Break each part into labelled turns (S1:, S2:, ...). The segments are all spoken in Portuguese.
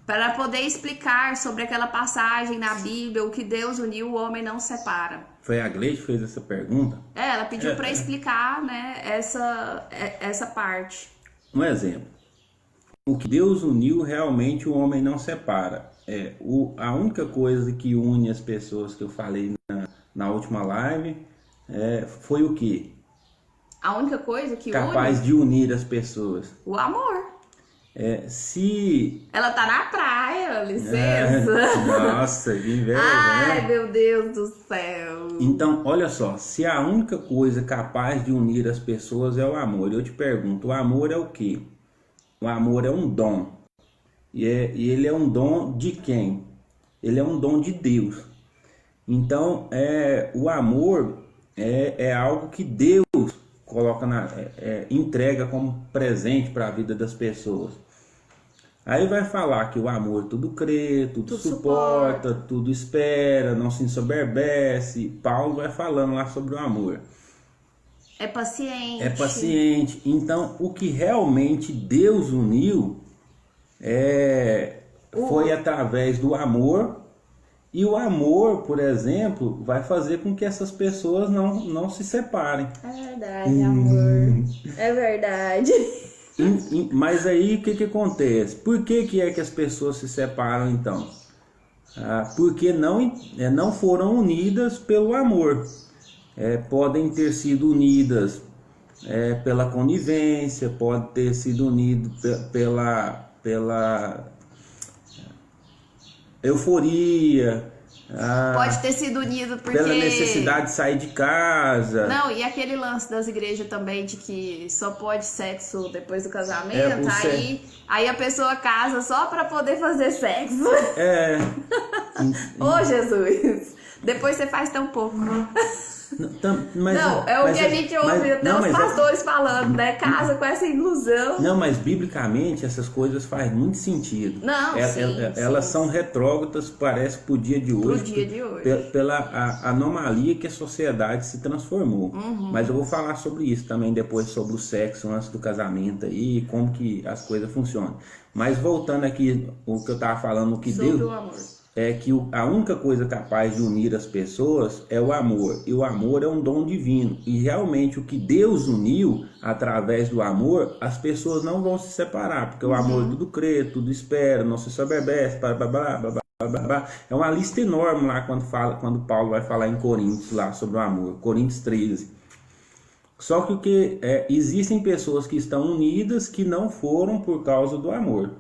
S1: para poder explicar sobre aquela passagem na Bíblia, o que Deus uniu, o homem não separa.
S2: Foi a Gleide que fez essa pergunta?
S1: Ela pediu para explicar, né, essa parte.
S2: Um exemplo. O que Deus uniu, realmente o homem não separa. A única coisa que une as pessoas que eu falei na última live foi o quê?
S1: A única coisa que
S2: capaz de unir as pessoas.
S1: O amor.
S2: Se...
S1: Ela tá na praia, licença.
S2: Nossa, que inveja.
S1: Ai,
S2: né?
S1: meu Deus do céu.
S2: Então, olha só. Se a única coisa capaz de unir as pessoas é o amor, eu te pergunto, o amor é o quê? O amor é um dom. E ele é um dom de quem? Ele é um dom de Deus. Então, o amor é algo que Deus coloca entrega como presente para a vida das pessoas. Aí vai falar que o amor tudo crê, tudo suporta, tudo espera, não se ensoberbece. Paulo vai falando lá sobre o amor.
S1: É paciente.
S2: É paciente. Então, o que realmente Deus uniu foi através do amor. E o amor, por exemplo, vai fazer com que essas pessoas não se separem.
S1: É verdade, amor. É verdade.
S2: Mas aí o que acontece? Por que é que as pessoas se separam então? Porque não foram unidas pelo amor. Podem ter sido unidas pela conivência, pode ter sido unido pela euforia.
S1: Pode ter sido unido porque...
S2: pela necessidade de sair de casa.
S1: Não, e aquele lance das igrejas também de que só pode sexo depois do casamento, aí a pessoa casa só pra poder fazer sexo. Ô, Jesus, depois você faz tão pouco. O que a gente ouve até os pastores falando, né? Casa com essa ilusão.
S2: Não, mas biblicamente essas coisas fazem muito sentido.
S1: Não,
S2: elas são retrógradas, parece, pro dia de hoje.
S1: Pro dia de hoje.
S2: Pela anomalia que a sociedade se transformou. Mas eu vou falar sobre isso também depois, sobre o sexo antes do casamento aí, como que as coisas funcionam. Mas voltando aqui, o que eu tava falando, o que
S1: sobre
S2: Deus...
S1: o amor.
S2: É que a única coisa capaz de unir as pessoas é o amor. E o amor é um dom divino. E realmente o que Deus uniu através do amor, as pessoas não vão se separar. Porque o amor tudo crê, tudo espera, não se soberbece, blá, blá, blá, blá, blá, blá, blá. É uma lista enorme lá quando Paulo vai falar em Coríntios lá sobre o amor. Coríntios 13. Só que existem pessoas que estão unidas que não foram por causa do amor.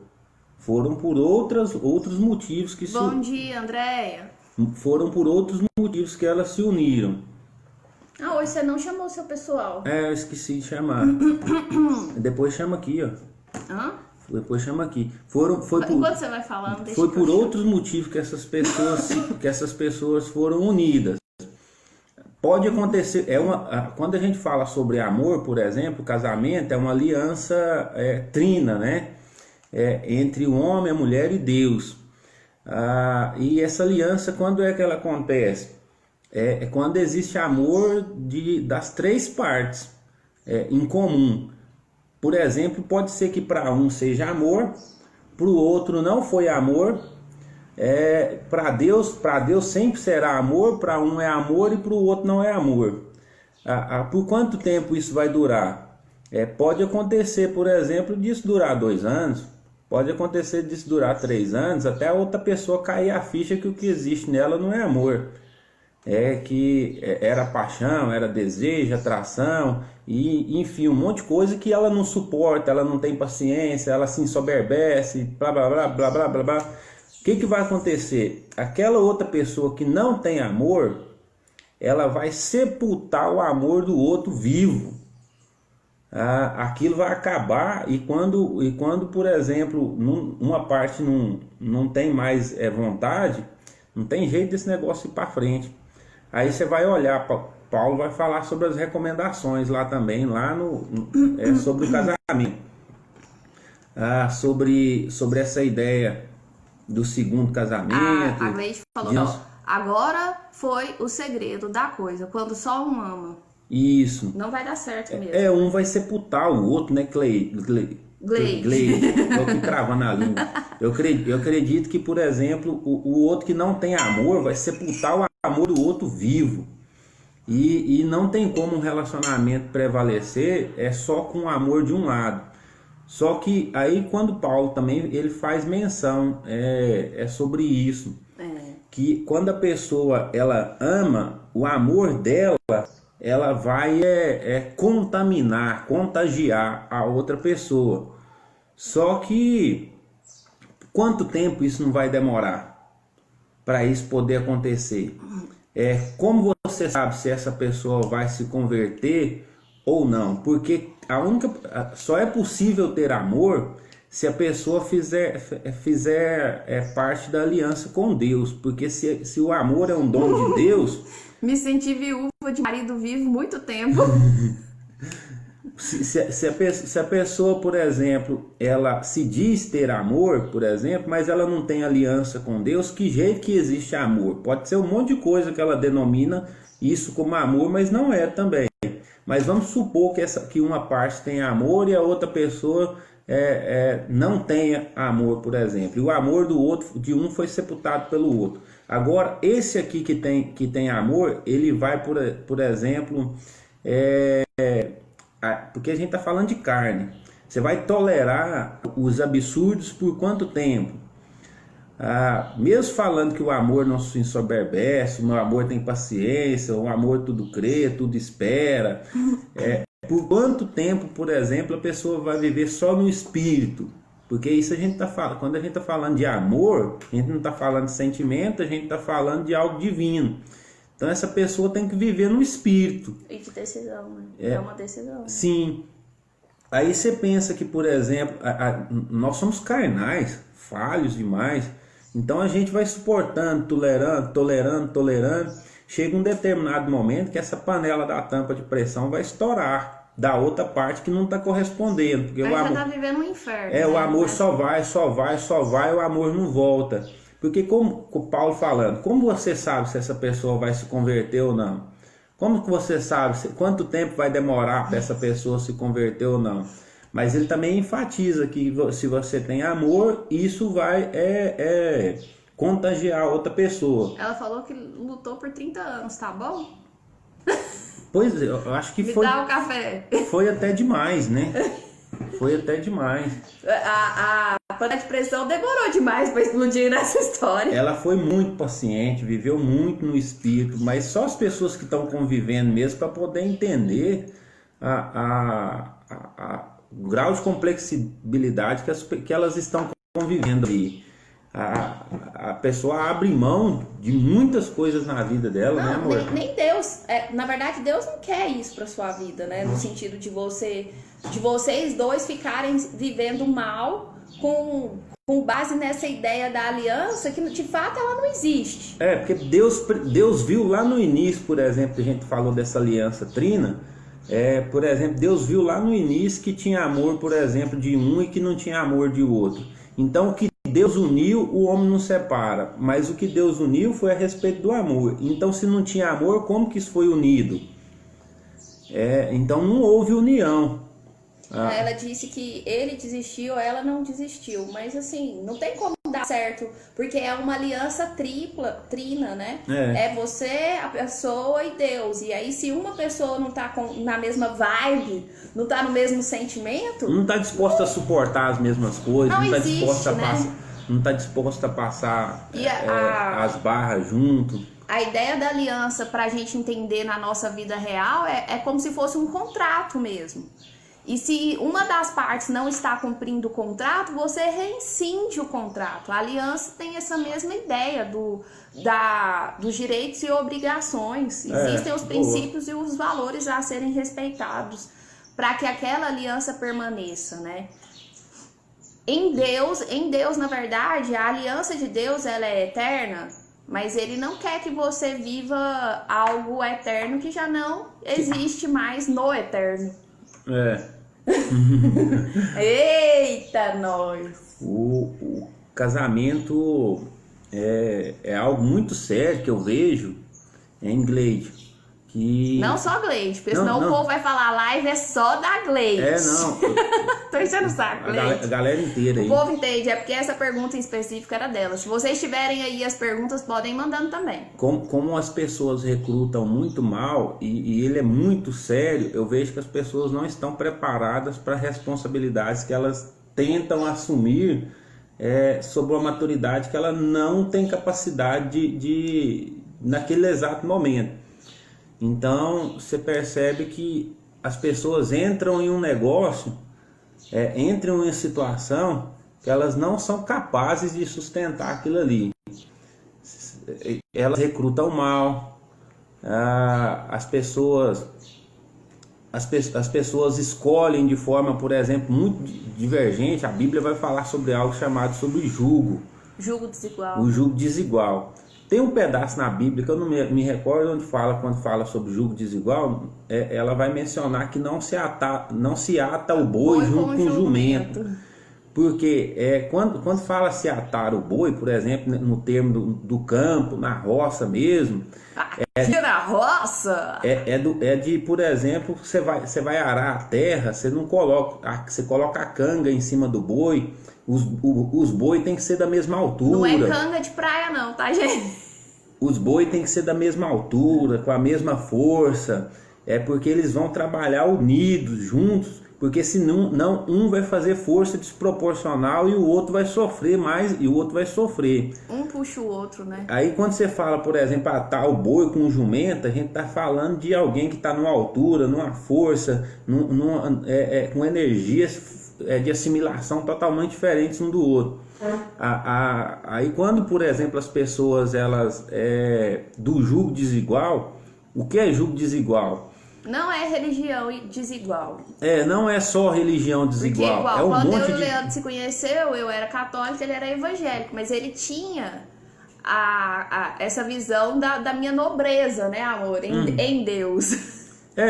S2: Foram por outros motivos que
S1: Bom dia, Andréia.
S2: Foram por outros motivos que elas se uniram.
S1: Hoje você não chamou o seu pessoal.
S2: Eu esqueci de chamar. Depois chama aqui, ó. Depois chama aqui.
S1: Enquanto você vai falando, deixa
S2: foi por outros motivos que essas pessoas foram unidas. Pode acontecer, quando a gente fala sobre amor, por exemplo, casamento é uma aliança trina, né? Entre o homem, a mulher e Deus. E essa aliança, quando é que ela acontece? Quando existe amor das três partes em comum. Por exemplo, pode ser que para um seja amor, para o outro não foi amor. Para Deus sempre será amor, para um é amor e para o outro não é amor. Por quanto tempo isso vai durar? Pode acontecer, por exemplo, disso durar 2 anos. Pode acontecer disso durar 3 anos, até a outra pessoa cair a ficha que o que existe nela não é amor. Que era paixão, era desejo, atração, e enfim, um monte de coisa que ela não suporta, ela não tem paciência, ela se ensoberbece, blá blá blá blá blá blá blá. O que vai acontecer? Aquela outra pessoa que não tem amor, ela vai sepultar o amor do outro vivo. Aquilo vai acabar e quando, por exemplo, uma parte não tem mais vontade, não tem jeito desse negócio ir para frente. Aí você vai olhar, Paulo vai falar sobre as recomendações lá também, lá sobre o casamento, sobre essa ideia do segundo casamento.
S1: A Gleide falou, agora foi o segredo da coisa, quando só um ama.
S2: Isso.
S1: Não vai dar certo mesmo.
S2: Um vai sepultar o outro, né, Clay? Gleide, estou aqui travando a língua. Eu acredito que, por exemplo, o outro que não tem amor vai sepultar o amor do outro vivo. E não tem como um relacionamento prevalecer só com o amor de um lado. Só que aí quando Paulo também ele faz menção sobre isso. Que quando a pessoa ela ama, o amor dela, ela vai contaminar, contagiar a outra pessoa. Só que quanto tempo isso não vai demorar para isso poder acontecer? Como você sabe se essa pessoa vai se converter ou não? Porque só é possível ter amor se a pessoa fizer parte da aliança com Deus. Porque se o amor é um dom de Deus...
S1: Me senti viúva de marido vivo muito tempo.
S2: Se a pessoa, por exemplo, ela se diz ter amor, por exemplo, mas ela não tem aliança com Deus, que jeito que existe amor? Pode ser um monte de coisa que ela denomina isso como amor, mas não é também. Mas vamos supor que uma parte tem amor e a outra pessoa não tenha amor, por exemplo. E o amor de um foi sepultado pelo outro. Agora, esse aqui que tem amor, ele vai, por exemplo... porque a gente está falando de carne. Você vai tolerar os absurdos por quanto tempo? Mesmo falando que o amor não se ensoberbece, o amor tem paciência, o amor tudo crê, tudo espera. Por quanto tempo, por exemplo, a pessoa vai viver só no espírito? Porque isso a gente está falando. Quando a gente está falando de amor, a gente não está falando de sentimento, a gente está falando de algo divino. Então essa pessoa tem que viver no espírito.
S1: E de decisão, né? É uma decisão.
S2: Sim. Aí você pensa que, por exemplo, nós somos carnais, falhos demais. Então a gente vai suportando, tolerando. Chega um determinado momento que essa panela da tampa de pressão vai estourar da outra parte que não está correspondendo. Porque
S1: aí
S2: o amor
S1: já está vivendo um inferno. Né?
S2: O amor só vai, o amor não volta. Porque como o Paulo falando, como você sabe se essa pessoa vai se converter ou não? Como que você sabe quanto tempo vai demorar para essa pessoa se converter ou não? Mas ele também enfatiza que se você tem amor, isso vai contagiar outra pessoa.
S1: Ela falou que lutou por 30 anos, tá bom?
S2: Pois é, eu acho que
S1: Me dá o café.
S2: Foi até demais, né? Foi até demais.
S1: A panela de pressão demorou demais para explodir nessa história.
S2: Ela foi muito paciente, viveu muito no espírito, mas só as pessoas que estão convivendo mesmo para poder entender o grau de complexibilidade que elas estão convivendo ali. A pessoa abre mão de muitas coisas na vida dela,
S1: não,
S2: né, amor?
S1: Nem Deus. Na verdade, Deus não quer isso para sua vida, né? No sentido de vocês dois ficarem vivendo mal com base nessa ideia da aliança que de fato ela não existe.
S2: Porque Deus viu lá no início, por exemplo, que a gente falou dessa aliança trina, por exemplo, Deus viu lá no início que tinha amor, por exemplo, de um e que não tinha amor de outro. Então o que Deus uniu, o homem não separa, mas o que Deus uniu foi a respeito do amor. Então se não tinha amor, como que isso foi unido? Então não houve união.
S1: Ela disse que ele desistiu, ela não desistiu, mas assim, não tem como dar certo, porque é uma aliança trina, né? É você, a pessoa e Deus. E aí se uma pessoa não tá na mesma vibe, não tá no mesmo sentimento,
S2: não tá disposta a suportar as mesmas coisas, não tá
S1: existe,
S2: disposta
S1: né?
S2: a passar, não tá disposta a passar as barras junto.
S1: A ideia da aliança, pra gente entender na nossa vida real, é como se fosse um contrato mesmo. E se uma das partes não está cumprindo o contrato, você reincide o contrato. A aliança tem essa mesma ideia dos direitos e obrigações. Existem os princípios e os valores a serem respeitados para que aquela aliança permaneça, né? Em Deus, na verdade, a aliança de Deus ela é eterna, mas Ele não quer que você viva algo eterno que já não existe mais no eterno. Eita, nós!
S2: O casamento é algo muito sério que eu vejo em Gleide, que...
S1: Não só Gleide, porque senão
S2: não.
S1: o povo vai falar, a live é só da Gleide.
S2: Não.
S1: Tô enchendo o saco, Gleide.
S2: A galera inteira aí.
S1: O povo entende, é porque essa pergunta em específico era dela. Se vocês tiverem aí as perguntas, podem ir mandando também.
S2: Como as pessoas recrutam muito mal e ele é muito sério, eu vejo que as pessoas não estão preparadas para responsabilidades que elas tentam assumir sobre uma maturidade que ela não tem capacidade de naquele exato momento. Então você percebe que as pessoas entram em um negócio, entram em uma situação que elas não são capazes de sustentar aquilo ali. Elas recrutam mal, as pessoas escolhem de forma, por exemplo, muito divergente. A Bíblia vai falar sobre algo chamado sobre julgo.
S1: Julgo desigual.
S2: O julgo desigual. Tem um pedaço na Bíblia que eu não me recordo onde fala, quando fala sobre julgo desigual, ela vai mencionar que não se ata o boi junto com o jumento. Porque quando fala se atar o boi, por exemplo, no termo do campo, na roça mesmo...
S1: na roça?
S2: Por exemplo, você vai arar a terra, você coloca a canga em cima do boi, os boi tem que ser da mesma altura.
S1: Não é canga de praia não, tá, gente?
S2: Os boi tem que ser da mesma altura, com a mesma força, porque eles vão trabalhar unidos, juntos, porque senão um vai fazer força desproporcional e o outro vai sofrer mais e o outro vai sofrer.
S1: Um puxa o outro, né?
S2: Aí quando você fala, por exemplo, atar o boi com o jumento, a gente está falando de alguém que está numa altura, numa força, com energias de assimilação totalmente diferentes um do outro. Aí quando, por exemplo, as pessoas do julgo desigual, o que é julgo desigual?
S1: Não é religião desigual.
S2: Não é só religião desigual.
S1: Porque igual, quando
S2: monte
S1: eu e o Leandro se conheceu, eu era católico, ele era evangélico, mas ele tinha essa visão da minha nobreza, né, amor, em Deus.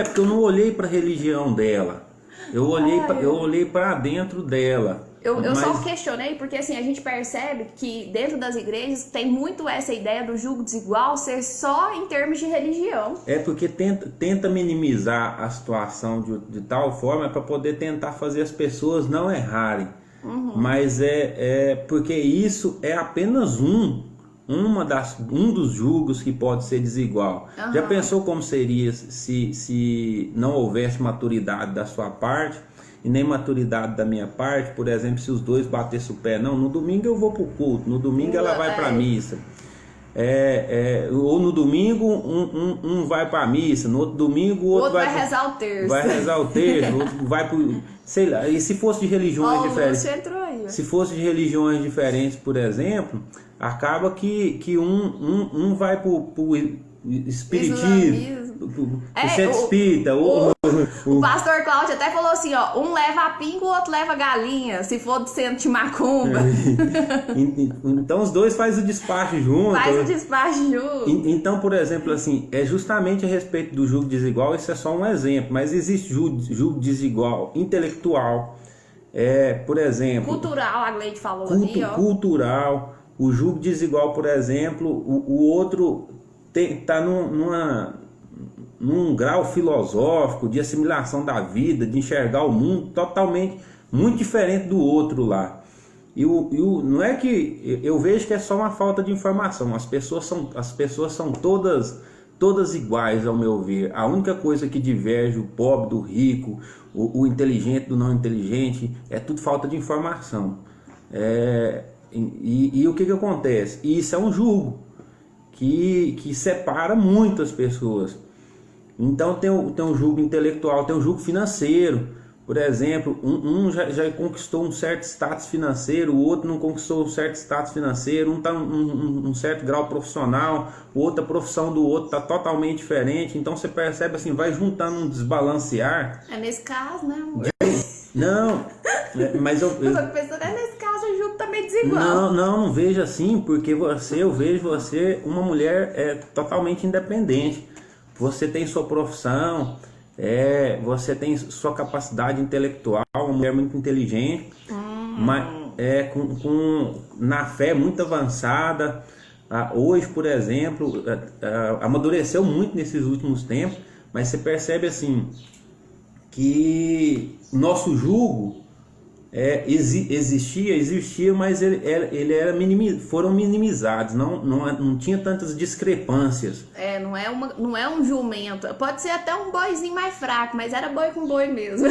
S2: Porque eu não olhei para a religião dela. Eu olhei para dentro dela.
S1: Eu só questionei porque assim, a gente percebe que dentro das igrejas tem muito essa ideia do julgo desigual ser só em termos de religião.
S2: Porque tenta minimizar a situação de tal forma para poder tentar fazer as pessoas não errarem. Mas porque isso é apenas um dos julgos que pode ser desigual. Já pensou como seria se não houvesse maturidade da sua parte e nem maturidade da minha parte? Por exemplo, se os dois batessem o pé, não, no domingo eu vou para o culto, no domingo ela vai para a missa, ou no domingo um vai para a missa, no outro domingo o outro vai
S1: rezar o terço.
S2: Vai rezar o terço, o outro vai para, sei lá. E se fosse de religiões diferentes,
S1: entrou aí.
S2: Se fosse de religiões diferentes, por exemplo, acaba que um vai para o espiritismo, o centro espírita.
S1: O pastor Cláudio até falou assim, ó, um leva pingo, o outro leva galinha, se for do centro de macumba.
S2: Então os dois fazem o despacho junto. Então, por exemplo, assim, justamente a respeito do julgo desigual, isso é só um exemplo, mas existe julgo desigual intelectual, por exemplo...
S1: Cultural, a Gleide falou ali, ó.
S2: Cultural, o julgo desigual, por exemplo, o outro está num grau filosófico de assimilação da vida, de enxergar o mundo totalmente muito diferente do outro lá. Não é que eu vejo que é só uma falta de informação. As pessoas são todas iguais, ao meu ver. A única coisa que diverge o pobre do rico, o inteligente do não inteligente, é tudo falta de informação. E o que acontece? Isso é um julgo que separa muitas pessoas. Então tem um julgo intelectual, tem um julgo financeiro. Por exemplo, um já conquistou um certo status financeiro, o outro não conquistou um certo status financeiro, um está um certo grau profissional, a profissão do outro está totalmente diferente. Então você percebe assim, vai juntando um desbalancear.
S1: Nesse caso, né, amor?
S2: Não, mas eu tô
S1: pensando, nesse caso o julgo tá meio desigual.
S2: Não vejo assim, porque eu vejo você uma mulher totalmente independente. Você tem sua profissão, você tem sua capacidade intelectual, uma mulher muito inteligente, mas na fé muito avançada, Hoje, por exemplo, amadureceu muito nesses últimos tempos, mas você percebe assim que nosso jugo existia, mas ele era foram minimizados, não tinha tantas discrepâncias.
S1: Não é um jumento, pode ser até um boizinho mais fraco, mas era boi com boi mesmo.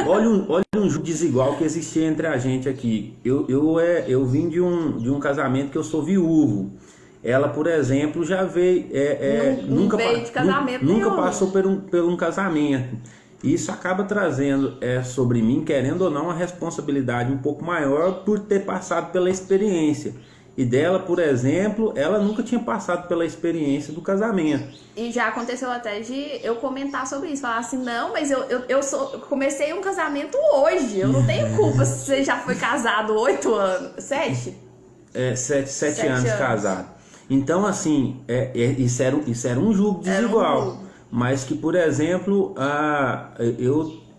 S2: Olha um jugo desigual que existia entre a gente aqui. Eu vim de um casamento que eu sou viúvo. Ela, por exemplo, já veio. Nunca
S1: veio de casamento
S2: nunca
S1: nenhum.
S2: Passou por um casamento. Isso acaba trazendo sobre mim, querendo ou não, uma responsabilidade um pouco maior por ter passado pela experiência. E dela, por exemplo, ela nunca tinha passado pela experiência do casamento.
S1: E já aconteceu até de eu comentar sobre isso, falar assim, não, mas eu comecei um casamento hoje, eu não tenho culpa se você já foi casado 8 anos, 7?
S2: 7 anos casado. Então, assim, isso era um jugo desigual.
S1: Era um jugo.
S2: Mas que, por exemplo,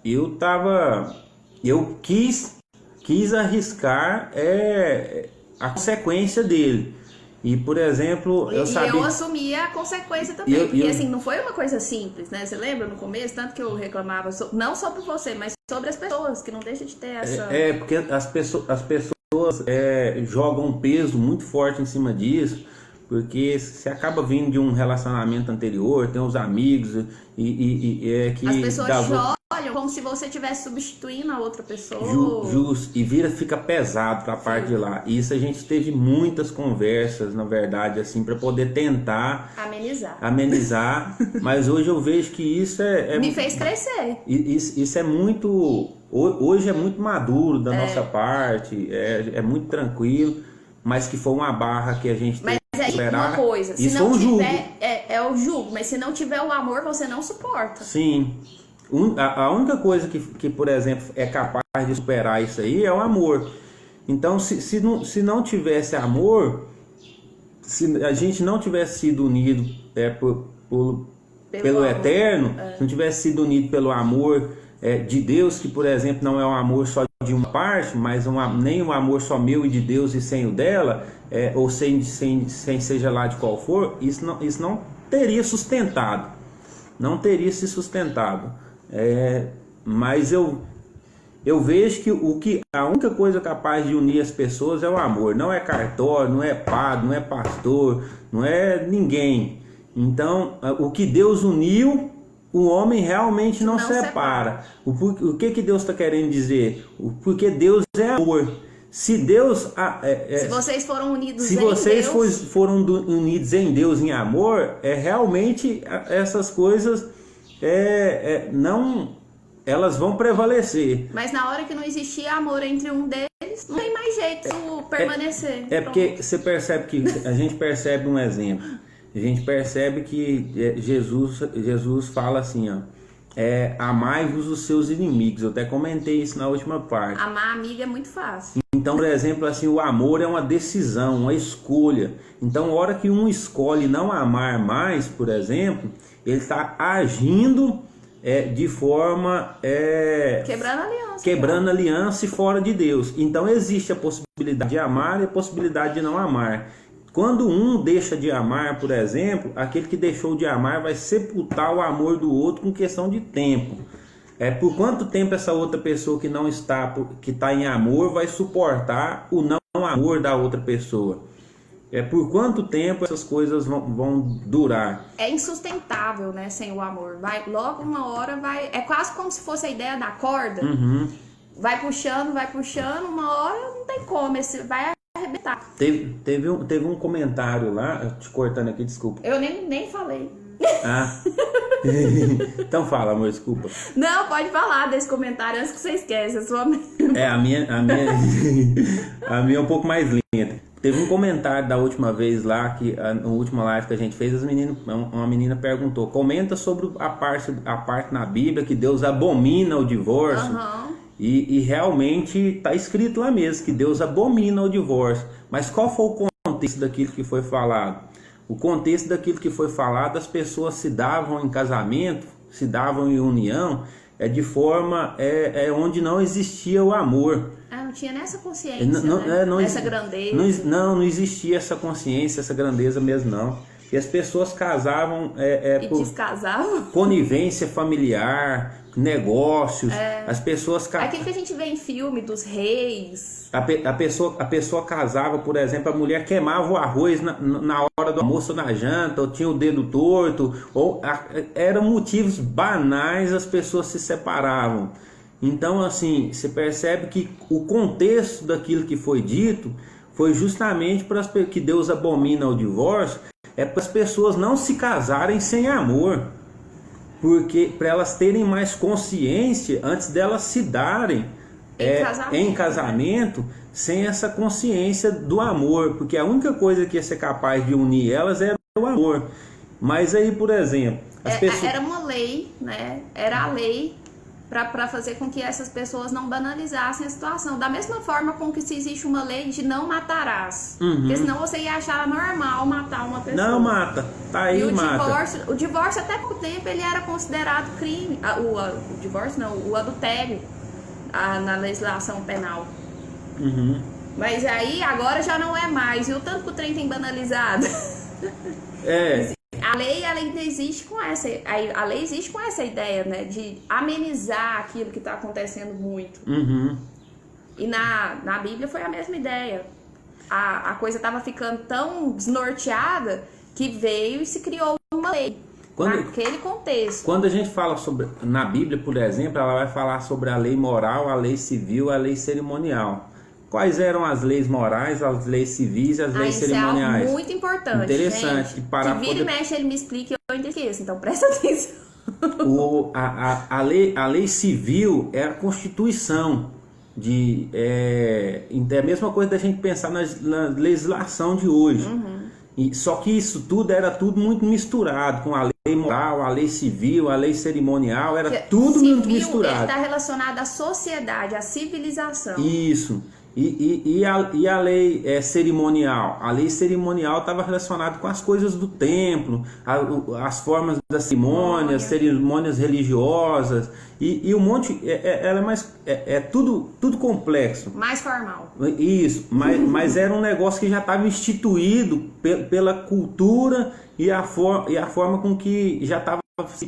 S2: eu quis arriscar a consequência dele. E, por exemplo, eu sabia...
S1: eu assumi a consequência também, porque assim, não foi uma coisa simples, né? Você lembra no começo, tanto que eu reclamava, não só por você, mas sobre as pessoas, que não deixa de ter essa...
S2: Porque as pessoas jogam um peso muito forte em cima disso, porque você acaba vindo de um relacionamento anterior, tem os amigos que
S1: as pessoas olham como se você estivesse substituindo a outra pessoa.
S2: Justo, e fica pesado pra parte de lá. E isso a gente teve muitas conversas, na verdade, assim, para poder tentar amenizar. Mas hoje eu vejo que isso
S1: me fez crescer.
S2: Isso é muito... Hoje é muito maduro da nossa parte, é muito tranquilo, mas que foi uma barra que a gente teve.
S1: Uma coisa, se não tiver, é o jugo, mas se não tiver o amor, você não suporta.
S2: Sim. A única coisa que, por exemplo, é capaz de superar isso aí é o amor. Então, se não tivesse amor, se a gente não tivesse sido unido pelo eterno, se não tivesse sido unido pelo amor de Deus, que, por exemplo, não é um amor só de uma parte, mas nem um amor só meu e de Deus e sem o dela, ou sem seja lá de qual for, isso não teria sustentado, não teria se sustentado. Mas eu vejo que a única coisa capaz de unir as pessoas é o amor. Não é cartório, não é padre, não é pastor, não é ninguém. Então, o que Deus uniu, o homem realmente não separa. O que Deus está querendo dizer? Porque Deus é amor. Se Deus...
S1: se vocês foram unidos
S2: em Deus... Se vocês foram unidos em Deus, em amor, realmente essas coisas não... Elas vão prevalecer.
S1: Mas na hora que não existia amor entre um deles, não tem mais jeito de permanecer.
S2: Porque você percebe que... A gente percebe um exemplo. A gente percebe que Jesus fala assim, ó, amai-vos os seus inimigos. Eu até comentei isso na última parte.
S1: Amar amigo é muito fácil.
S2: Então, por exemplo, assim, o amor é uma decisão, uma escolha. Então, a hora que um escolhe não amar mais, por exemplo, ele está agindo de forma... Quebrando aliança e fora de Deus. Então, existe a possibilidade de amar e a possibilidade de não amar. Quando um deixa de amar, por exemplo, aquele que deixou de amar vai sepultar o amor do outro com questão de tempo. Por quanto tempo essa outra pessoa que não está, que está em amor, vai suportar o não amor da outra pessoa? Por quanto tempo essas coisas vão durar? É
S1: insustentável, né, sem o amor. Logo uma hora vai... É quase como se fosse a ideia da corda.
S2: Uhum.
S1: Vai puxando, uma hora não tem como, vai arrebentar.
S2: Teve um comentário lá, te cortando aqui, desculpa.
S1: Eu nem falei.
S2: Então fala, amor, desculpa.
S1: Não, pode falar desse comentário antes que você esqueça.
S2: A minha é um pouco mais lenta. Teve um comentário da última vez lá, que na última live que a gente fez, uma menina perguntou, comenta sobre a parte na Bíblia que Deus abomina o divórcio.
S1: Uhum.
S2: E realmente está escrito lá mesmo que Deus abomina o divórcio. Mas qual foi o contexto daquilo que foi falado? O contexto daquilo que foi falado, as pessoas se davam em casamento, se davam em união, de forma onde não existia o amor.
S1: Não tinha nessa consciência, né? Essa grandeza.
S2: Não existia essa consciência, essa grandeza mesmo, não. E as pessoas casavam
S1: por descasavam?
S2: Conivência familiar, negócios. As pessoas
S1: aquilo que a gente vê em filme dos reis.
S2: A pessoa casava, por exemplo, a mulher queimava o arroz na hora do almoço ou na janta, ou tinha o dedo torto, eram motivos banais, as pessoas se separavam. Então, assim, você percebe que o contexto daquilo que foi dito foi justamente para que Deus abomina o divórcio, para as pessoas não se casarem sem amor, porque para elas terem mais consciência antes delas se darem em casamento, sem essa consciência do amor, porque a única coisa que ia ser capaz de unir elas era o amor. Mas aí, por exemplo,
S1: era uma lei, né? Era a lei para fazer com que essas pessoas não banalizassem a situação. Da mesma forma com que se existe uma lei de não matarás. Porque senão você ia achar normal matar uma pessoa.
S2: Não mata, tá aí,
S1: e
S2: mata.
S1: O divórcio até pouco tempo ele era considerado crime. O divórcio não, o adultério na legislação penal. Mas aí agora já não é mais. E o tanto que o trem tem banalizado. A lei ainda existe com a lei existe com essa ideia, né, de amenizar aquilo que está acontecendo muito. E na Bíblia foi a mesma ideia. A coisa estava ficando tão desnorteada que veio e se criou uma lei naquele contexto.
S2: Quando a gente fala na Bíblia, por exemplo, ela vai falar sobre a lei moral, a lei civil, a lei cerimonial. Quais eram as leis morais, as leis civis e as leis cerimoniais?
S1: Isso é algo muito importante,
S2: interessante.
S1: Gente, que vira e mexe, ele me explica e eu ainda esqueço, então presta atenção.
S2: A lei civil é a Constituição. É a mesma coisa da gente pensar na legislação de hoje. Só que isso tudo era tudo muito misturado, com a lei moral, a lei civil, a lei cerimonial, era tudo muito misturado.
S1: Está relacionado à sociedade, à civilização.
S2: Isso. E a lei cerimonial? A lei cerimonial estava relacionada com as coisas do templo, as formas das cerimônias religiosas, e um monte. Ela é mais. Tudo complexo.
S1: Mais formal.
S2: Isso, mas era um negócio que já estava instituído pela cultura e a forma com que já estava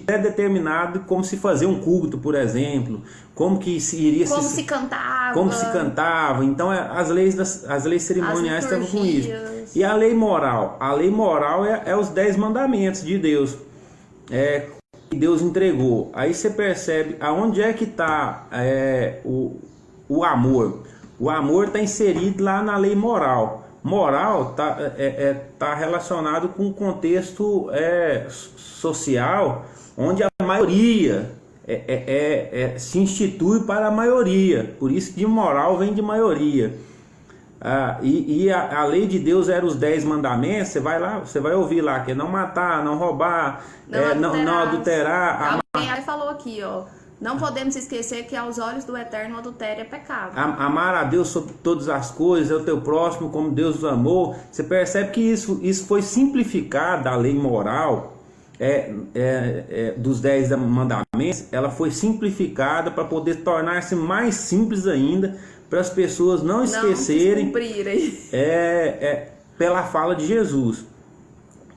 S2: pré-determinado como se fazer um culto, por exemplo, como se cantava. Então as leis cerimoniais estavam com isso. E a lei moral? A lei moral é os 10 mandamentos de Deus, que Deus entregou. Aí você percebe aonde é que está o amor. O amor está inserido lá na lei moral. Moral tá relacionado com o contexto social, onde a maioria se institui para a maioria. Por isso que de moral vem de maioria. A lei de Deus era os 10 mandamentos. Você vai ouvir lá que é não matar, não roubar, não adulterar.
S1: Alguém falou aqui, ó. Não podemos esquecer que aos olhos do Eterno o adultério é pecado.
S2: Amar a Deus sobre todas as coisas, é o teu próximo como Deus os amou. Você percebe que isso foi simplificado, a lei moral dos 10 mandamentos. Ela foi simplificada para poder tornar-se mais simples ainda, para as pessoas não esquecerem pela fala de Jesus.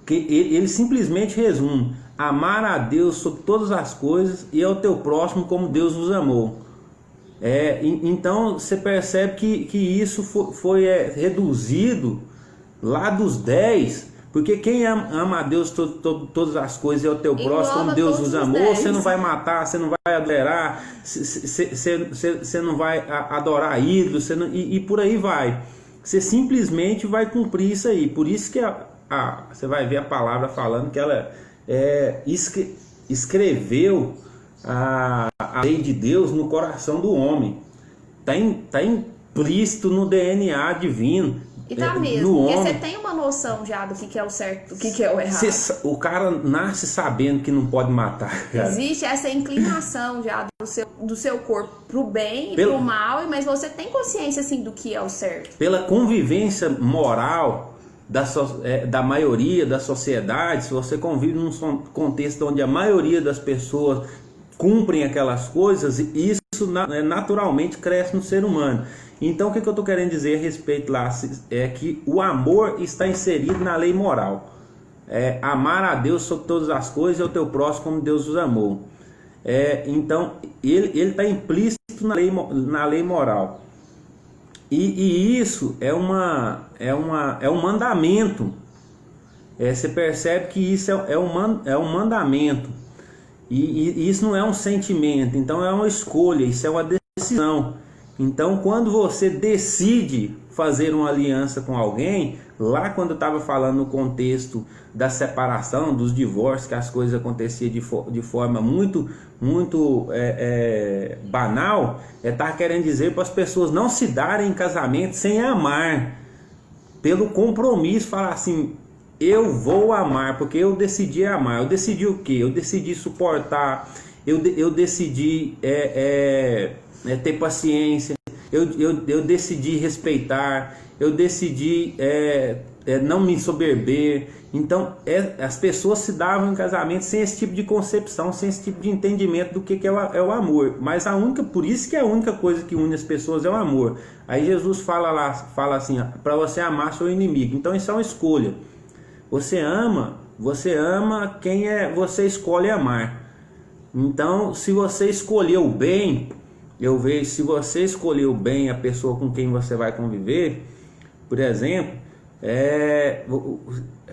S2: Que ele simplesmente resume: amar a Deus sobre todas as coisas e ao teu próximo como Deus os amou. Então você percebe que isso foi reduzido lá dos 10, porque quem ama a Deus todas as coisas e ao teu próximo como Deus os amou, você não vai matar, você não vai adorar, você não vai adorar ídolos, e por aí vai. Você simplesmente vai cumprir isso aí. Por isso que você vai ver a palavra falando que ela escreveu a lei de Deus no coração do homem. Está implícito no DNA divino.
S1: E tá mesmo, porque você tem uma noção já do que é o certo, do que é o errado.
S2: O cara nasce sabendo que não pode matar. Cara.
S1: Existe essa inclinação já do seu corpo pro bem e pro mal, mas você tem consciência assim do que é o certo. Pela
S2: convivência moral da maioria da sociedade, se você convive num contexto onde a maioria das pessoas cumprem aquelas coisas, e isso naturalmente cresce no ser humano. Então o que eu estou querendo dizer a respeito lá é que o amor está inserido na lei moral. Amar a Deus sobre todas as coisas e o teu próximo como Deus os amou. Então ele está implícito na lei moral. E isso é um mandamento. Você percebe que isso é um mandamento. E isso não é um sentimento, então é uma escolha, isso é uma decisão. Então quando você decide fazer uma aliança com alguém, lá quando eu estava falando no contexto da separação, dos divórcios, que as coisas aconteciam de forma muito banal, estava querendo dizer para as pessoas não se darem em casamento sem amar, pelo compromisso, falar assim: eu vou amar, porque eu decidi amar. Eu decidi o quê? Eu decidi suportar, eu decidi ter paciência, eu decidi respeitar, eu decidi não me ensoberber. Então as pessoas se davam em casamento sem esse tipo de concepção, sem esse tipo de entendimento do que é o amor. Mas por isso que a única coisa que une as pessoas é o amor. Aí Jesus fala assim: para você amar seu inimigo. Então isso é uma escolha. Você ama quem você escolhe amar. Então, se você escolheu bem, eu vejo, se você escolheu bem a pessoa com quem você vai conviver, por exemplo,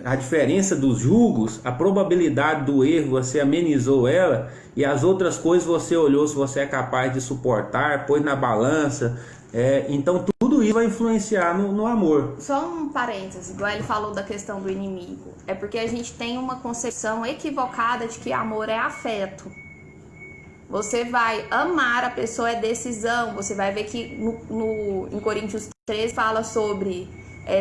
S2: a diferença dos julgos, a probabilidade do erro, você amenizou ela, e as outras coisas você olhou se você é capaz de suportar, pôs na balança. Então tudo isso vai influenciar no amor.
S1: Só um parênteses, igual ele falou da questão do inimigo. É porque a gente tem uma concepção equivocada de que amor é afeto. Você vai amar a pessoa, é decisão. Você vai ver que em Coríntios 13 fala sobre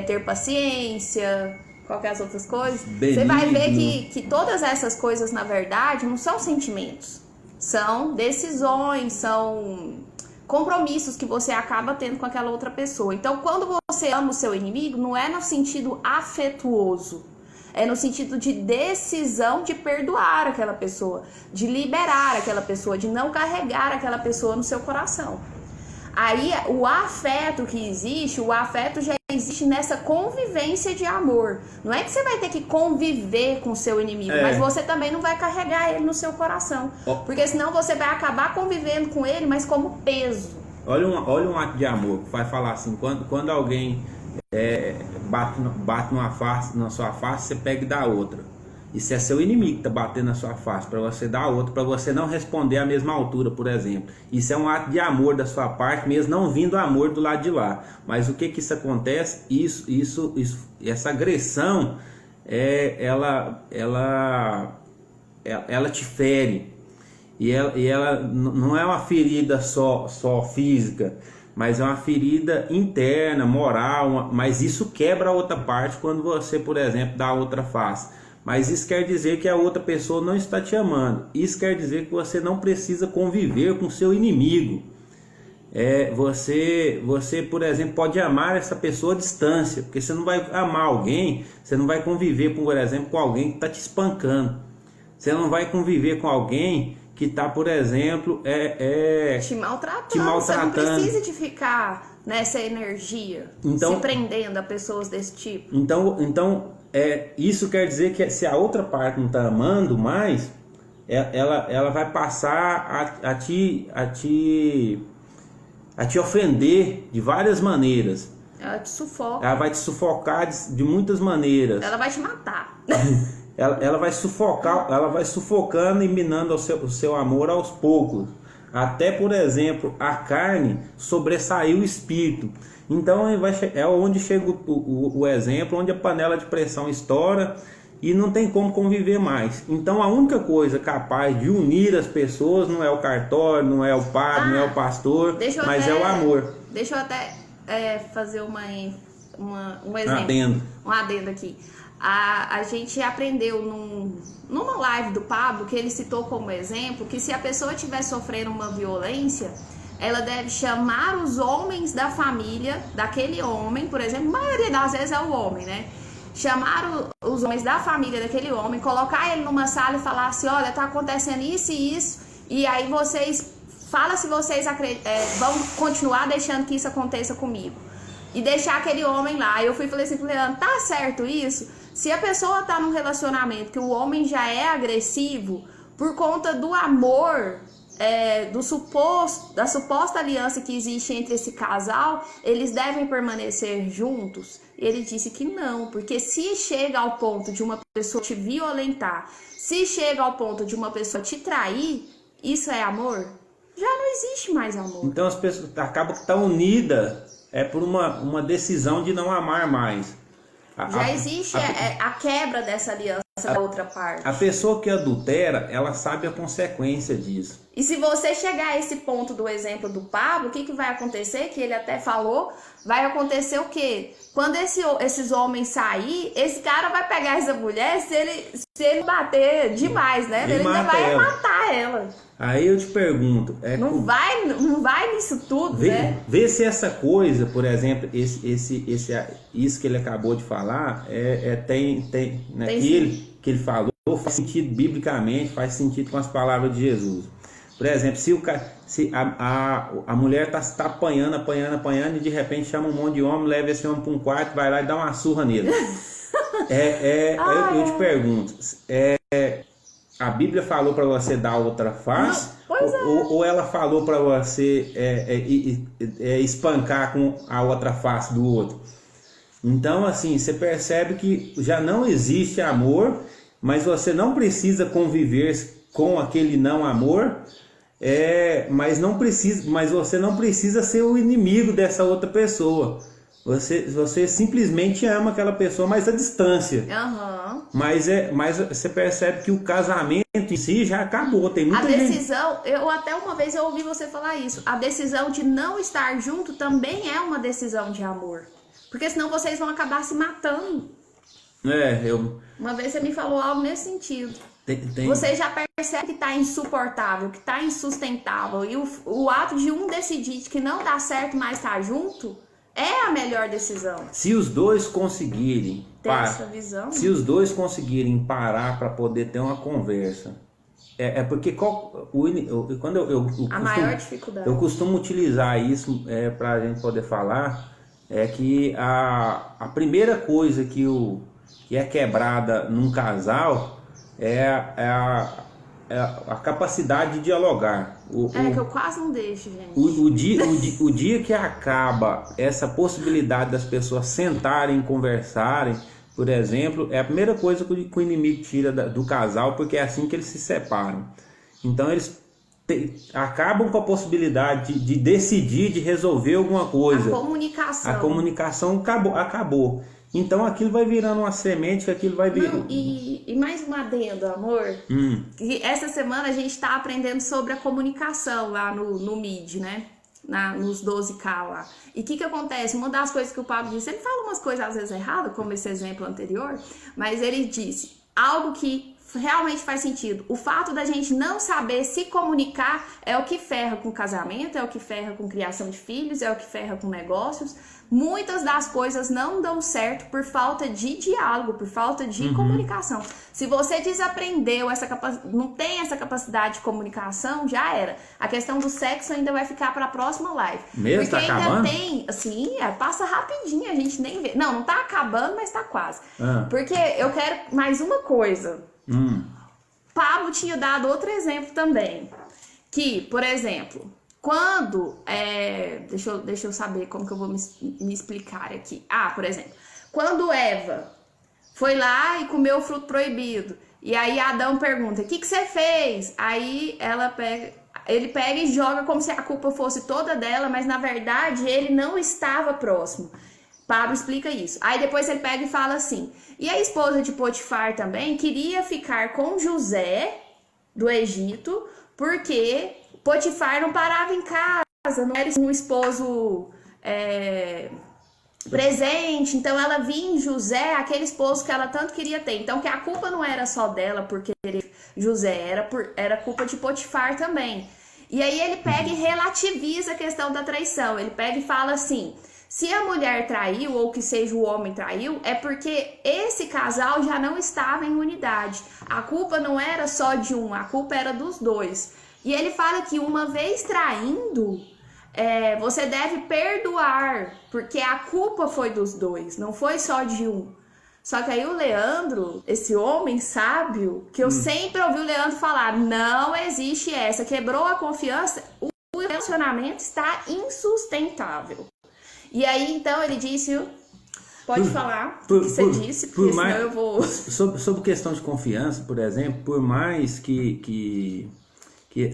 S1: ter paciência, qualquer outras coisas.
S2: Benigno.
S1: Você vai ver que todas essas coisas, na verdade, não são sentimentos. São decisões, são compromissos que você acaba tendo com aquela outra pessoa. Então, quando você ama o seu inimigo, não é no sentido afetuoso, é no sentido de decisão de perdoar aquela pessoa, de liberar aquela pessoa, de não carregar aquela pessoa no seu coração. Aí, o afeto que existe, o afeto já existe nessa convivência de amor. Não é que você vai ter que conviver com o seu inimigo, mas você também não vai carregar ele no seu coração. Porque senão você vai acabar convivendo com ele, mas como peso.
S2: Olha um ato de amor, que vai falar assim: quando alguém bate na sua face, você pega e dá outra. Isso é seu inimigo que está batendo na sua face, para você dar outra, para você não responder à mesma altura, por exemplo. Isso é um ato de amor da sua parte, mesmo não vindo amor do lado de lá. Mas o que isso acontece? Essa agressão, ela te fere. E ela não é uma ferida só física, mas é uma ferida interna, moral. Mas isso quebra a outra parte quando você, por exemplo, dá a outra face. Mas isso quer dizer que a outra pessoa não está te amando. Isso quer dizer que você não precisa conviver com seu inimigo. Você, por exemplo, pode amar essa pessoa à distância, porque você não vai amar alguém, você não vai conviver, por exemplo, com alguém que está te espancando. Você não vai conviver com alguém que está, por exemplo,
S1: te maltratando. Você não precisa de ficar nessa energia, se prendendo a pessoas desse tipo.
S2: Então isso quer dizer que se a outra parte não está amando mais, ela vai passar a te ofender de várias maneiras.
S1: Ela te sufoca.
S2: Ela vai te sufocar de muitas maneiras.
S1: Ela vai te matar.
S2: Ela vai sufocar, ela vai sufocando e minando o seu amor aos poucos. Até, por exemplo, a carne sobressair o espírito. Então é onde chega o exemplo, onde a panela de pressão estoura e não tem como conviver mais. Então a única coisa capaz de unir as pessoas não é o cartório, não é o padre, não é o pastor, mas é o amor.
S1: Deixa eu até fazer um exemplo. Um adendo aqui. A gente aprendeu numa live do Pablo, que ele citou como exemplo, que se a pessoa estiver sofrendo uma violência, ela deve chamar os homens da família daquele homem, por exemplo, a maioria das vezes é o homem, né? Chamar os homens da família daquele homem, colocar ele numa sala e falar assim: olha, tá acontecendo isso e isso, E aí vocês, fala se vocês vão continuar deixando que isso aconteça comigo. E deixar aquele homem lá. Aí eu fui e falei assim pro Leandro, tá certo isso? Se a pessoa tá num relacionamento que o homem já é agressivo, por conta do amor, da suposta aliança que existe entre esse casal, eles devem permanecer juntos? Ele disse que não, porque se chega ao ponto de uma pessoa te violentar, se chega ao ponto de uma pessoa te trair, isso é amor? Já não existe mais amor.
S2: Então as pessoas acabam que estão unidas por uma decisão de não amar mais.
S1: Já existe a quebra dessa aliança da outra parte.
S2: A pessoa que adultera, ela sabe a consequência disso.
S1: E se você chegar a esse ponto do exemplo do Pablo, o que vai acontecer? Que ele até falou, vai acontecer o quê? Quando esses homens sair, esse cara vai pegar essa mulher, se ele bater demais, né? Ele ainda vai matar ela.
S2: Aí eu te pergunto...
S1: Não vai nisso tudo, né?
S2: Vê se essa coisa, por exemplo, isso que ele acabou de falar, que ele falou, faz sentido biblicamente, faz sentido com as palavras de Jesus. Por exemplo, se a mulher tá apanhando, e de repente chama um monte de homem, leva esse homem para um quarto, vai lá e dá uma surra nele. Eu te pergunto, a Bíblia falou para você dar outra face? Ou ela falou para você espancar com a outra face do outro? Então, assim, você percebe que já não existe amor, mas você não precisa conviver com aquele não amor, mas você não precisa ser o inimigo dessa outra pessoa. Você simplesmente ama aquela pessoa, mas à distância.
S1: Uhum.
S2: Mas você percebe que o casamento em si já acabou. Tem muita
S1: decisão, até uma vez eu ouvi você falar isso. A decisão de não estar junto também é uma decisão de amor. Porque senão vocês vão acabar se matando. Uma vez você me falou algo nesse sentido. Você já percebe que está insuportável, que está insustentável. E o ato de um decidir que não dá certo mais estar junto é a melhor decisão.
S2: Se os dois conseguirem
S1: essa visão,
S2: se os dois conseguirem parar para poder ter uma conversa, porque quando
S1: maior dificuldade.
S2: Eu costumo utilizar isso para a gente poder falar, que a primeira coisa que é quebrada num casal é a capacidade de dialogar.
S1: Que eu quase não deixo, gente.
S2: O dia que acaba essa possibilidade das pessoas sentarem, conversarem, por exemplo, é a primeira coisa que o inimigo tira do casal, porque é assim que eles se separam. Então eles acabam com a possibilidade de decidir, de resolver alguma coisa.
S1: A
S2: comunicação acabou. Então aquilo vai virando uma semente, que aquilo vai virando...
S1: E mais um adendo, amor. Que essa semana a gente tá aprendendo sobre a comunicação lá no MID, né? Nos 12K lá. E o que acontece? Uma das coisas que o Pablo disse, ele fala umas coisas às vezes erradas, como esse exemplo anterior, mas ele disse algo que realmente faz sentido. O fato da gente não saber se comunicar é o que ferra com casamento, é o que ferra com criação de filhos, é o que ferra com negócios. Muitas das coisas não dão certo por falta de diálogo, por falta de comunicação. Se você desaprendeu não tem essa capacidade de comunicação, já era. A questão do sexo ainda vai ficar para a próxima live.
S2: Mesmo
S1: porque
S2: tá
S1: ainda
S2: acabando?
S1: tem, assim, passa rapidinho, a gente nem vê. Não tá acabando, mas tá quase. Porque eu quero mais uma coisa. Pablo tinha dado outro exemplo também. Que, por exemplo... Quando, deixa eu saber como que eu vou me explicar aqui. Por exemplo, quando Eva foi lá e comeu o fruto proibido, e aí Adão pergunta, o que você fez? Aí ele pega e joga como se a culpa fosse toda dela, mas na verdade ele não estava próximo. Pablo explica isso. Aí depois ele pega e fala assim, e a esposa de Potifar também queria ficar com José do Egito, porque... Potifar não parava em casa, não era um esposo presente, então ela via em José aquele esposo que ela tanto queria ter. Então que a culpa não era só dela por querer José, era culpa de Potifar também. E aí ele pega e relativiza a questão da traição, ele pega e fala assim, se a mulher traiu ou que seja o homem traiu, é porque esse casal já não estava em unidade. A culpa não era só de um, a culpa era dos dois. E ele fala que uma vez traindo, você deve perdoar, porque a culpa foi dos dois, não foi só de um. Só que aí o Leandro, esse homem sábio, que eu sempre ouvi o Leandro falar, não existe essa, quebrou a confiança, o relacionamento está insustentável. E aí, então, ele disse, pode falar o que você disse, porque senão eu vou...
S2: Sobre questão de confiança, por exemplo, por mais que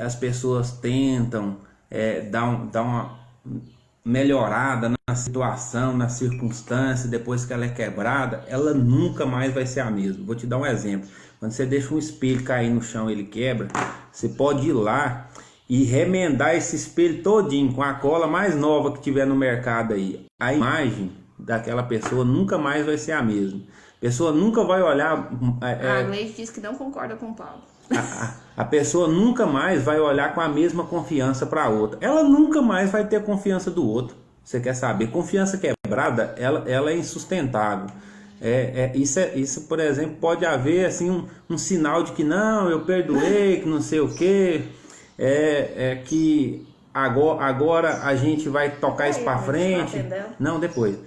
S2: as pessoas tentam dar uma melhorada na situação, na circunstância, depois que ela é quebrada, ela nunca mais vai ser a mesma. Vou te dar um exemplo. Quando você deixa um espelho cair no chão e ele quebra, você pode ir lá e remendar esse espelho todinho com a cola mais nova que tiver no mercado aí. A imagem daquela pessoa nunca mais vai ser a mesma. A pessoa nunca vai olhar...
S1: A Gleide diz que não concorda com o Paulo.
S2: A pessoa nunca mais vai olhar com a mesma confiança para a outra. Ela nunca mais vai ter confiança do outro. Você quer saber? Confiança quebrada, ela é insustentável. Isso, por exemplo, pode haver assim, um sinal de que não, eu perdoei, que não sei o quê. Que agora a gente vai tocar isso para frente. Não, depois.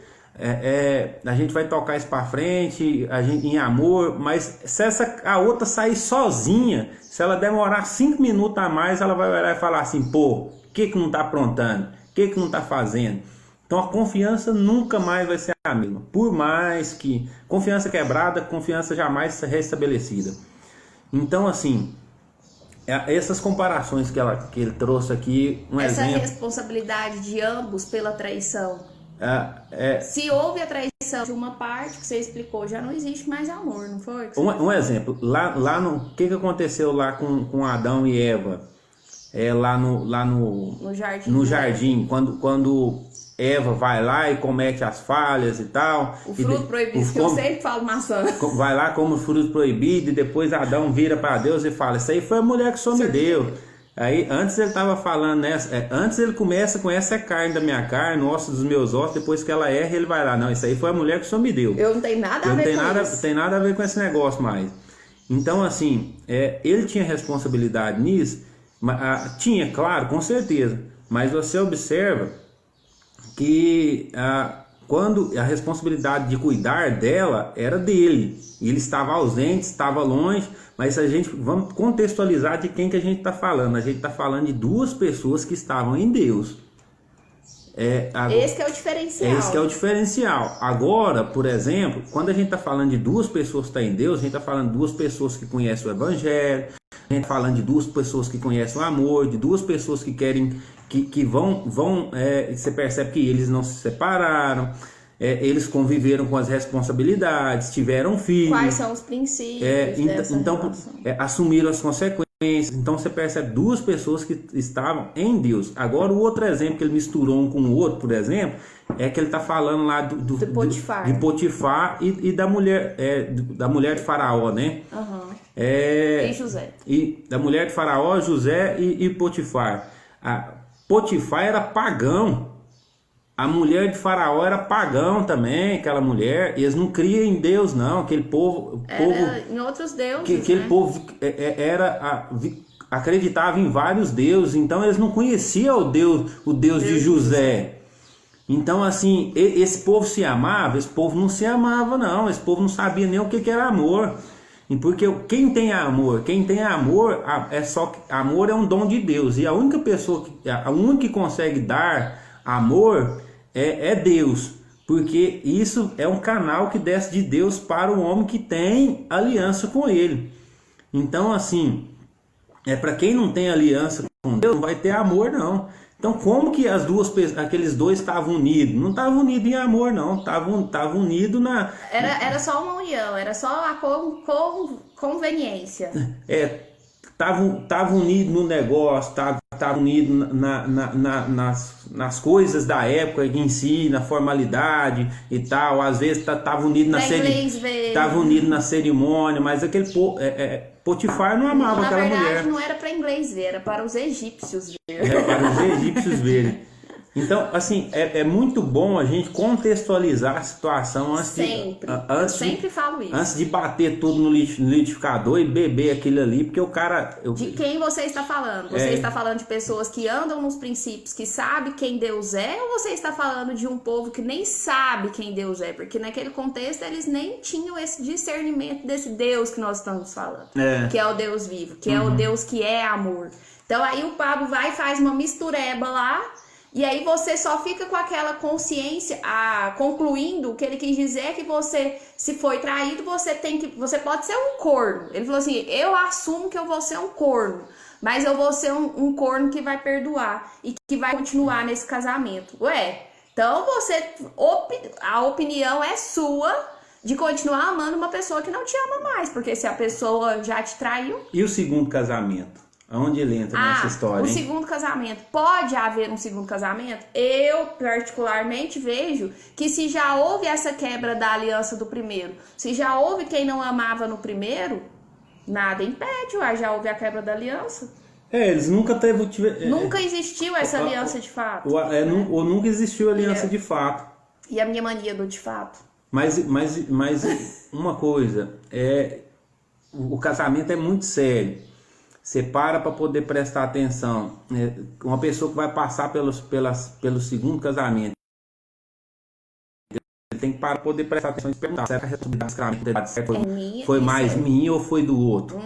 S2: A gente vai tocar isso para frente, em amor, mas se a outra sair sozinha, se ela demorar 5 minutos a mais, ela vai olhar e falar assim, pô, o que não tá aprontando? O que não tá fazendo? Então a confiança nunca mais vai ser a mesma. Por mais que confiança quebrada, confiança jamais restabelecida. Então assim, essas comparações que ele trouxe aqui,
S1: essa
S2: exemplo,
S1: responsabilidade de ambos pela traição. Se houve a traição de uma parte que você explicou, já não existe mais amor, não foi?
S2: Um exemplo, lá no que aconteceu lá com Adão e Eva, lá no jardim, quando Eva vai lá e comete as falhas e tal.
S1: O fruto proibido, que eu sempre falo maçã.
S2: Vai lá, come o fruto proibido e depois Adão vira para Deus e fala, isso aí foi a mulher que o Senhor me deu. Aí, antes ele estava falando antes ele começa com essa carne da minha carne, osso dos meus ossos, depois que ela erra, ele vai lá, não, isso aí foi a mulher que o Senhor me deu.
S1: Eu não tenho nada a ver com isso.
S2: Não tem nada a ver com esse negócio mais. Então, assim, ele tinha responsabilidade nisso, tinha, claro, com certeza, mas você observa que quando a responsabilidade de cuidar dela era dele, ele estava ausente, estava longe, mas vamos contextualizar de quem que a gente está falando. A gente está falando de duas pessoas que estavam em Deus.
S1: Esse que é o diferencial.
S2: Esse que é o diferencial. Agora, por exemplo, quando a gente está falando de duas pessoas que estão em Deus, a gente está falando de duas pessoas que conhecem o Evangelho, a gente está falando de duas pessoas que conhecem o amor, de duas pessoas que querem, que vão você percebe que eles não se separaram, eles conviveram com as responsabilidades, tiveram filhos.
S1: Quais são os princípios
S2: então assumiram as consequências. Então você percebe duas pessoas que estavam em Deus. Agora o outro exemplo que ele misturou um com o outro, por exemplo, é que ele está falando lá de Potifar. De Potifar e da mulher de Faraó, né?
S1: Uhum. E José.
S2: E da mulher de Faraó, José e Potifar. Potifar era pagão. A mulher de Faraó era pagão também, aquela mulher. Eles não criam em Deus, não. Aquele povo
S1: em outros deuses.
S2: Aquele povo acreditava em vários deuses. Então eles não conheciam o Deus de José. Então, assim, esse povo se amava, esse povo não se amava, não. Esse povo não sabia nem o que era amor. Porque quem tem amor, amor é um dom de Deus. E a única pessoa, a única que consegue dar amor é Deus, porque isso é um canal que desce de Deus para o homem que tem aliança com ele. Então, assim, para quem não tem aliança com Deus, não vai ter amor, não. Então, como que aqueles dois estavam unidos? Não estavam unidos em amor, não. Estavam unidos na...
S1: Era só uma união, era só a conveniência.
S2: Estavam unidos no negócio, estavam unidos nas coisas da época em si, na formalidade e tal. Às vezes estavam unidos na cerimônia, mas aquele Potifar não amava aquela mulher.
S1: Na verdade, não era para inglês ver, era para os egípcios ver.
S2: Para os egípcios verem. Então, assim, é muito bom a gente contextualizar a situação antes
S1: Sempre. Eu sempre falo isso.
S2: Antes de bater tudo no liquidificador e beber aquilo ali, porque o cara...
S1: De quem você está falando? Você está falando de pessoas que andam nos princípios, que sabe quem Deus é, ou você está falando de um povo que nem sabe quem Deus é? Porque naquele contexto eles nem tinham esse discernimento desse Deus que nós estamos falando. Que é o Deus vivo, que é o Deus que é amor. Então aí o Pablo vai e faz uma mistureba lá, e aí você só fica com aquela consciência, concluindo o que ele quis dizer é que você, se foi traído, você pode ser um corno. Ele falou assim, eu assumo que eu vou ser um corno, mas eu vou ser um corno que vai perdoar e que vai continuar nesse casamento. Então a opinião é sua de continuar amando uma pessoa que não te ama mais, porque se a pessoa já te traiu...
S2: E o segundo casamento? Aonde ele entra nessa história? O
S1: segundo casamento. Pode haver um segundo casamento? Eu, particularmente, vejo que se já houve essa quebra da aliança do primeiro, se já houve quem não amava no primeiro, nada impede, já houve a quebra da aliança.
S2: Eles nunca
S1: nunca existiu essa aliança de fato.
S2: Ou nunca existiu aliança de fato.
S1: E a minha mania do de fato?
S2: Mas uma coisa, o casamento é muito sério. Você para poder prestar atenção. Uma pessoa que vai passar pelo segundo casamento, ele tem que parar para poder prestar atenção e se perguntar: será que a responsabilidade foi mais minha ou foi do outro?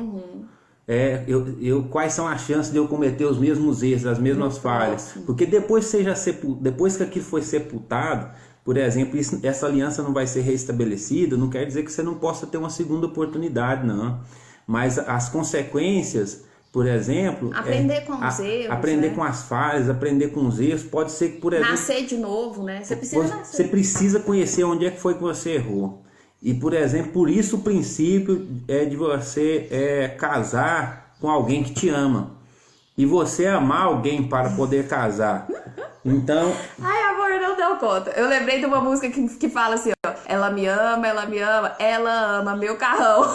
S2: Quais são as chances de eu cometer os mesmos erros, as mesmas falhas? Porque depois que aquilo foi sepultado, por exemplo, essa aliança não vai ser restabelecida, não quer dizer que você não possa ter uma segunda oportunidade, não. Mas as consequências, por exemplo...
S1: Aprender com os erros,
S2: aprender com as falhas, aprender com os erros. Pode ser que, por exemplo...
S1: Nascer de novo, né? Você precisa nascer.
S2: Você precisa conhecer onde é que foi que você errou. E, por exemplo, por isso o princípio é de você casar com alguém que te ama. E você amar alguém para poder casar. Então...
S1: Ai, amor, não deu conta. Eu lembrei de uma música que fala assim, ó. Ela me ama, ela ama meu carrão.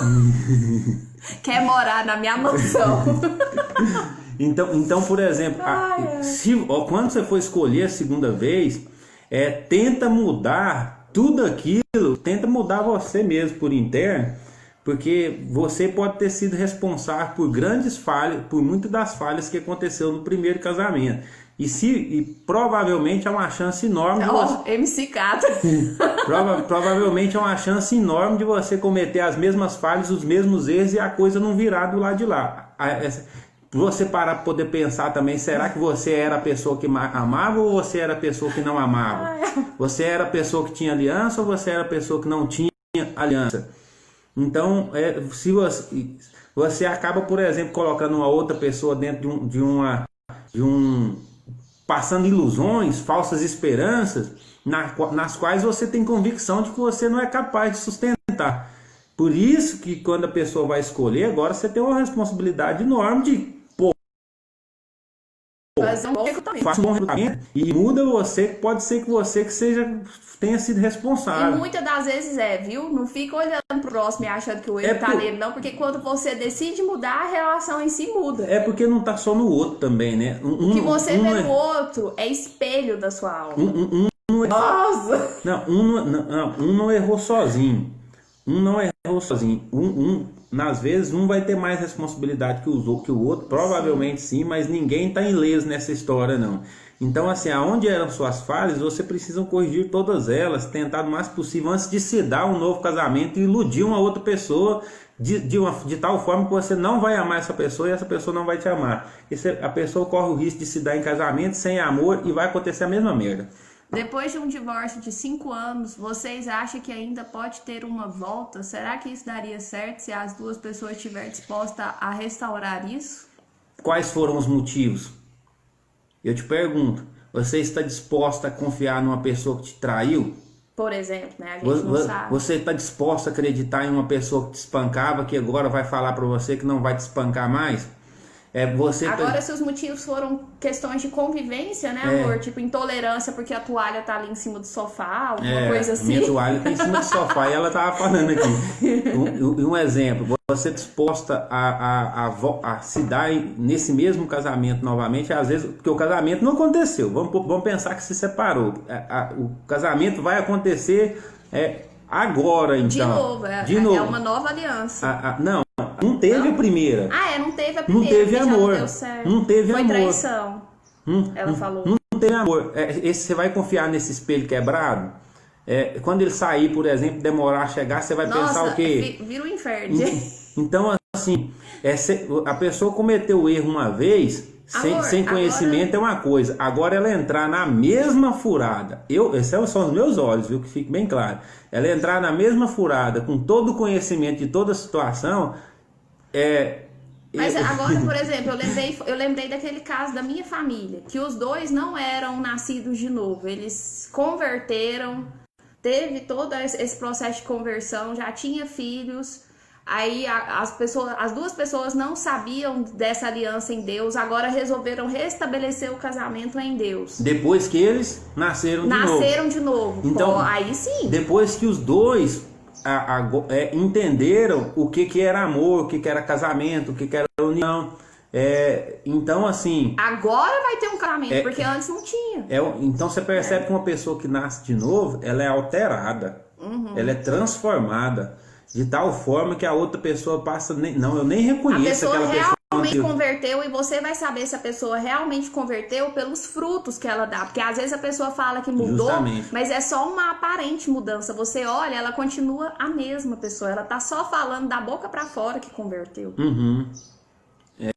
S1: Quer morar na minha mansão.
S2: Então, por exemplo, quando você for escolher a segunda vez, tenta mudar tudo aquilo, tenta mudar você mesmo por interno, porque você pode ter sido responsável por grandes falhas, por muitas das falhas que aconteceu no primeiro casamento. E provavelmente é uma chance enorme de você...
S1: MC Catra.
S2: Provavelmente é uma chance enorme de você cometer as mesmas falhas, os mesmos erros e a coisa não virar do lado de lá. Você parar para poder pensar também, será que você era a pessoa que amava ou você era a pessoa que não amava? Você era a pessoa que tinha aliança ou você era a pessoa que não tinha aliança? Então, se você acaba, por exemplo, colocando uma outra pessoa dentro de um passando ilusões, falsas esperanças, nas quais você tem convicção de que você não é capaz de sustentar. Por isso que quando a pessoa vai escolher, agora você tem uma responsabilidade enorme de
S1: faça um bom
S2: recrutamento e muda você, pode ser que você tenha sido responsável.
S1: E muitas das vezes viu? Não fica olhando pro próximo e achando que o erro tá nele, não, porque quando você decide mudar, a relação em si muda.
S2: É porque não tá só no outro também, né?
S1: O que você vê no outro é espelho da sua alma. Nossa!
S2: Um não errou sozinho. Às vezes um vai ter mais responsabilidade que o outro, provavelmente sim, mas ninguém está ileso nessa história não. Então assim, aonde eram suas falhas, você precisa corrigir todas elas, tentar o mais possível antes de se dar um novo casamento e iludir uma outra pessoa de tal forma que você não vai amar essa pessoa e essa pessoa não vai te amar. A pessoa corre o risco de se dar em casamento sem amor e vai acontecer a mesma merda.
S1: Depois de um divórcio de 5 anos, vocês acham que ainda pode ter uma volta? Será que isso daria certo se as duas pessoas estiverem dispostas a restaurar isso?
S2: Quais foram os motivos? Eu te pergunto, você está disposta a confiar numa pessoa que te traiu?
S1: Por exemplo, né? A gente não sabe.
S2: Você está disposto a acreditar em uma pessoa que te espancava, que agora vai falar para você que não vai te espancar mais?
S1: Agora, se os motivos foram questões de convivência, né, amor? Tipo, intolerância porque a toalha tá ali em cima do sofá, alguma coisa assim.
S2: Minha toalha tá em cima do sofá e ela tava falando aqui. Um exemplo, você disposta a se dar nesse mesmo casamento novamente, às vezes, porque o casamento não aconteceu. Vamos pensar que se separou. O casamento vai acontecer agora, então.
S1: De novo. É uma nova aliança.
S2: Não teve a primeira.
S1: Não teve a primeira.
S2: Não teve amor.
S1: Não deu certo.
S2: Não teve
S1: Foi
S2: amor.
S1: traição. Ela falou.
S2: Não teve amor. Você vai confiar nesse espelho quebrado? Quando ele sair, por exemplo, demorar a chegar, você vai pensar o quê?
S1: Vira o inferno.
S2: Então, assim, a pessoa cometeu o erro uma vez, sem conhecimento é uma coisa. Agora ela entrar na mesma furada, esses são os meus olhos, viu? Que fique bem claro. Ela entrar na mesma furada, com todo o conhecimento de toda a situação,
S1: Mas agora, por exemplo, eu lembrei daquele caso da minha família, que os dois não eram nascidos de novo, eles converteram, teve todo esse processo de conversão, já tinha filhos, aí as duas pessoas não sabiam dessa aliança em Deus, agora resolveram restabelecer o casamento em Deus.
S2: Depois que eles nasceram de novo. Então,
S1: aí sim.
S2: Depois que os dois entenderam o que era amor, o que era casamento, o que era união. Então, assim...
S1: Agora vai ter um casamento, porque antes não tinha.
S2: Então, você percebe que uma pessoa que nasce de novo, ela é alterada. Ela é transformada. De tal forma que a outra pessoa passa... eu nem reconheço aquela pessoa.
S1: Realmente converteu, e você vai saber se a pessoa realmente converteu pelos frutos que ela dá, porque às vezes a pessoa fala que mudou, justamente, mas é só uma aparente mudança. Você olha, ela continua a mesma pessoa, ela tá só falando da boca pra fora que converteu.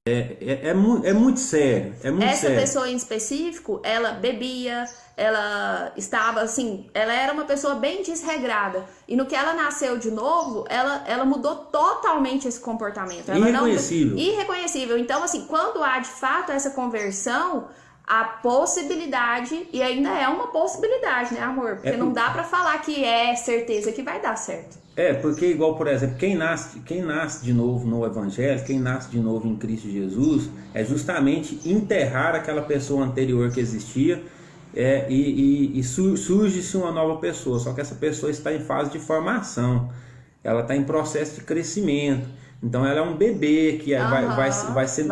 S2: É muito sério.
S1: Essa pessoa em específico, ela bebia, ela estava assim, ela era uma pessoa bem desregrada. E no que ela nasceu de novo, ela mudou totalmente esse comportamento. Irreconhecível. Então, assim, quando há de fato essa conversão, a possibilidade, e ainda é uma possibilidade, né, amor? Porque não dá pra falar que é certeza que vai dar certo.
S2: Porque igual, por exemplo, quem nasce de novo no Evangelho, quem nasce de novo em Cristo Jesus, é justamente enterrar aquela pessoa anterior que existia, e surge-se uma nova pessoa, só que essa pessoa está em fase de formação, ela está em processo de crescimento. Então ela é um bebê que vai sendo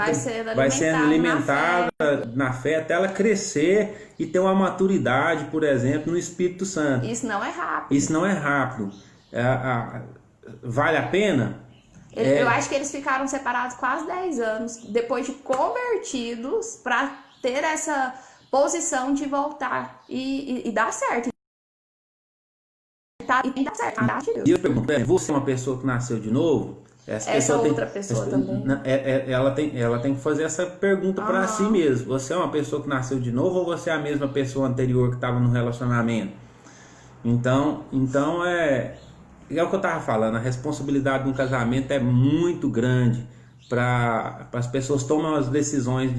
S2: alimentada na fé até ela crescer e ter uma maturidade, por exemplo, no Espírito Santo.
S1: Isso não é rápido. Vale a pena? Eu acho que eles ficaram separados quase 10 anos depois de convertidos para ter essa posição de voltar e dar certo. E dá certo.
S2: E eu pergunto, você é uma pessoa que nasceu de novo?
S1: Outra pessoa também.
S2: Ela tem que fazer essa pergunta para si mesmo. Você é uma pessoa que nasceu de novo ou você é a mesma pessoa anterior que estava no relacionamento? Então é o que eu estava falando. A responsabilidade de um casamento é muito grande para as pessoas tomar as decisões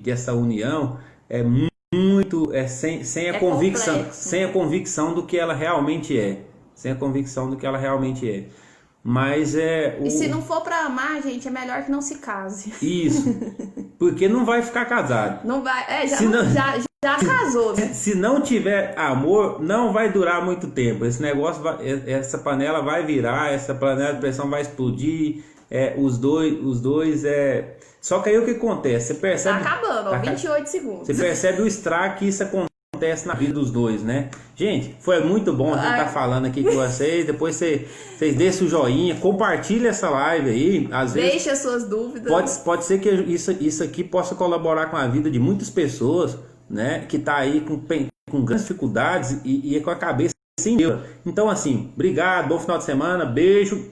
S2: dessa união. Sem a convicção,
S1: complexo.
S2: Sem a convicção do que ela realmente é. Mas
S1: E se não for pra amar, gente, é melhor que não se case.
S2: Isso. Porque não vai ficar casado.
S1: Não vai. Já casou, né?
S2: Se não tiver amor, não vai durar muito tempo. Esse negócio essa panela vai virar, essa panela de pressão vai explodir. Os dois. Só que aí o que acontece? Você percebe.
S1: Tá acabando, 28 segundos.
S2: Você percebe o estrago que isso acontece na vida dos dois, né? Gente, foi muito bom a gente estar falando aqui com vocês. Depois vocês deixem o joinha, compartilhem essa live aí. Às vezes,
S1: deixe as suas dúvidas.
S2: Pode ser que isso aqui possa colaborar com a vida de muitas pessoas, né? Que tá aí com grandes dificuldades e com a cabeça sem Deus. Então, assim, obrigado, bom final de semana, beijo.